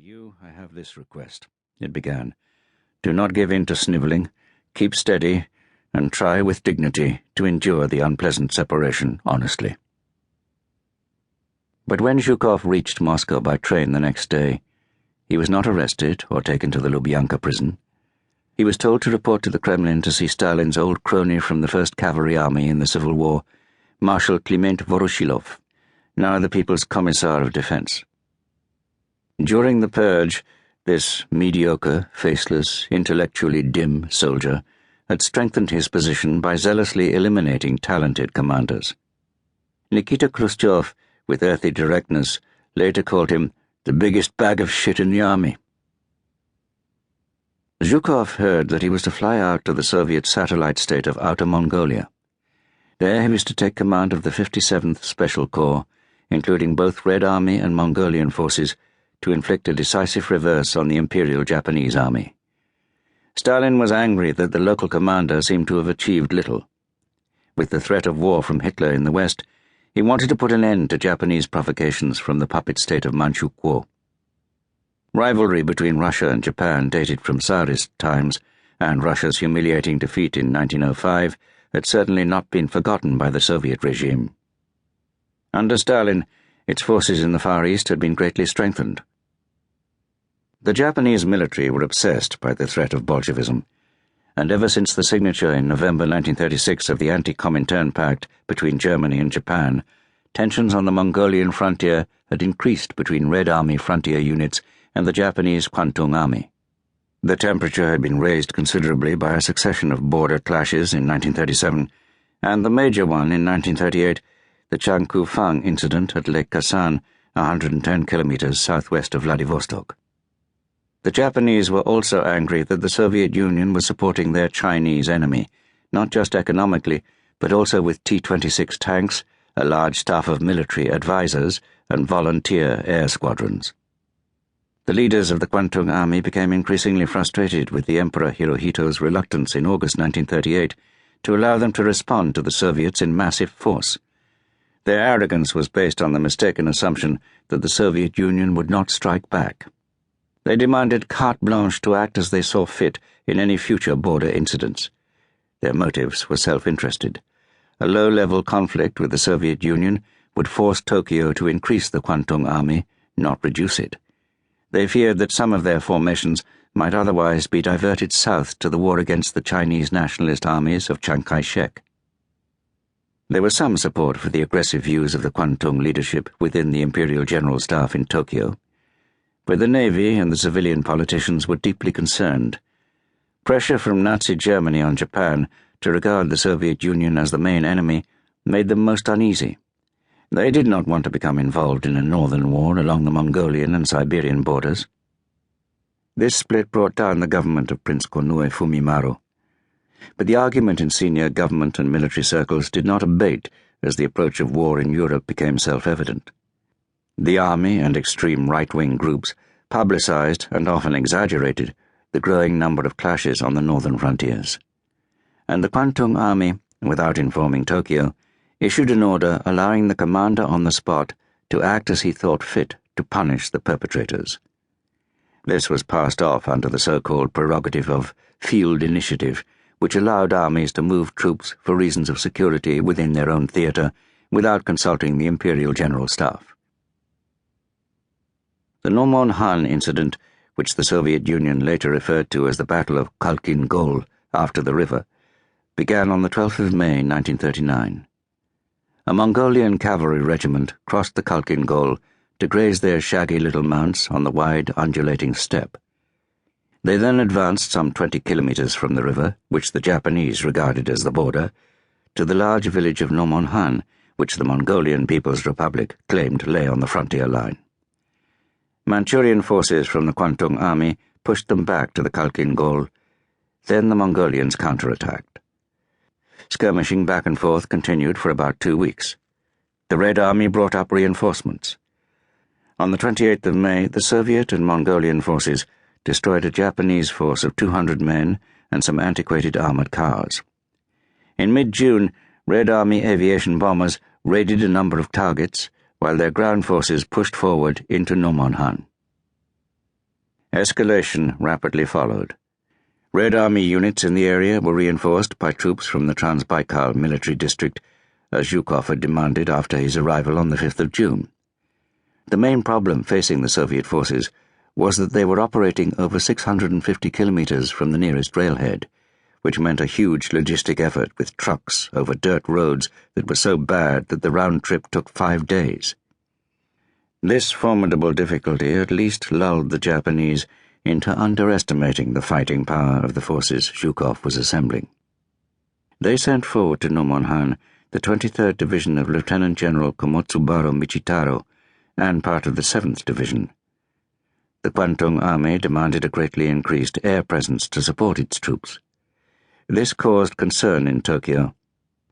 you, I have this request," it began. "Do not give in to snivelling, keep steady, and try with dignity to endure the unpleasant separation honestly." But when Zhukov reached Moscow by train the next day, he was not arrested or taken to the Lubyanka prison. He was told to report to the Kremlin to see Stalin's old crony from the 1st Cavalry Army in the Civil War, Marshal Kliment Voroshilov, now the People's Commissar of Defense. During the purge, this mediocre, faceless, intellectually dim soldier had strengthened his position by zealously eliminating talented commanders. Nikita Khrushchev, with earthy directness, later called him the biggest bag of shit in the army. Zhukov heard that he was to fly out to the Soviet satellite state of Outer Mongolia. There he was to take command of the 57th Special Corps, including both Red Army and Mongolian forces, to inflict a decisive reverse on the Imperial Japanese Army. Stalin was angry that the local commander seemed to have achieved little. With the threat of war from Hitler in the West, he wanted to put an end to Japanese provocations from the puppet state of Manchukuo. Rivalry between Russia and Japan dated from Tsarist times, and Russia's humiliating defeat in 1905 had certainly not been forgotten by the Soviet regime. Under Stalin, its forces in the Far East had been greatly strengthened. The Japanese military were obsessed by the threat of Bolshevism, and ever since the signature in November 1936 of the Anti-Comintern Pact between Germany and Japan, tensions on the Mongolian frontier had increased between Red Army frontier units and the Japanese Kwantung Army. The temperature had been raised considerably by a succession of border clashes in 1937, and the major one in 1938, the Changku-Fang incident at Lake Khasan, 110 kilometers southwest of Vladivostok. The Japanese were also angry that the Soviet Union was supporting their Chinese enemy, not just economically, but also with T-26 tanks, a large staff of military advisors, and volunteer air squadrons. The leaders of the Kwantung Army became increasingly frustrated with the Emperor Hirohito's reluctance in August 1938 to allow them to respond to the Soviets in massive force. Their arrogance was based on the mistaken assumption that the Soviet Union would not strike back. They demanded carte blanche to act as they saw fit in any future border incidents. Their motives were self-interested. A low-level conflict with the Soviet Union would force Tokyo to increase the Kwantung Army, not reduce it. They feared that some of their formations might otherwise be diverted south to the war against the Chinese nationalist armies of Chiang Kai-shek. There was some support for the aggressive views of the Kwantung leadership within the Imperial General Staff in Tokyo, but the Navy and the civilian politicians were deeply concerned. Pressure from Nazi Germany on Japan to regard the Soviet Union as the main enemy made them most uneasy. They did not want to become involved in a northern war along the Mongolian and Siberian borders. This split brought down the government of Prince Konoe Fumimaru. But the argument in senior government and military circles did not abate as the approach of war in Europe became self-evident. The army and extreme right-wing groups publicized and often exaggerated the growing number of clashes on the northern frontiers. And the Kwantung Army, without informing Tokyo, issued an order allowing the commander on the spot to act as he thought fit to punish the perpetrators. This was passed off under the so-called prerogative of field initiative, which allowed armies to move troops for reasons of security within their own theater without consulting the Imperial General Staff. The Nomon Han incident, which the Soviet Union later referred to as the Battle of Khalkhin Gol after the river, began on the 12th of May 1939. A Mongolian cavalry regiment crossed the Khalkhin Gol to graze their shaggy little mounts on the wide, undulating steppe. They then advanced some 20 kilometers from the river, which the Japanese regarded as the border, to the large village of Nomon Han, which the Mongolian People's Republic claimed lay on the frontier line. Manchurian forces from the Kwantung Army pushed them back to the Khalkhin Gol. Then the Mongolians counterattacked. Skirmishing back and forth continued for about 2 weeks. The Red Army brought up reinforcements. On the 28th of May, the Soviet and Mongolian forces destroyed a Japanese force of 200 men and some antiquated armored cars. In mid-June, Red Army aviation bombers raided a number of targets, while their ground forces pushed forward into Nomon Han. Escalation rapidly followed. Red Army units in the area were reinforced by troops from the Transbaikal military district, as Zhukov had demanded after his arrival on the 5th of June. The main problem facing the Soviet forces was that they were operating over 650 kilometers from the nearest railhead, which meant a huge logistic effort with trucks over dirt roads that were so bad that the round trip took 5 days. This formidable difficulty at least lulled the Japanese into underestimating the fighting power of the forces Zhukov was assembling. They sent forward to Nomonhan the 23rd Division of Lieutenant General Komotsubaro Michitaro and part of the 7th Division. The Kwantung Army demanded a greatly increased air presence to support its troops. This caused concern in Tokyo.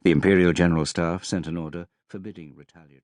The Imperial General Staff sent an order forbidding retaliatory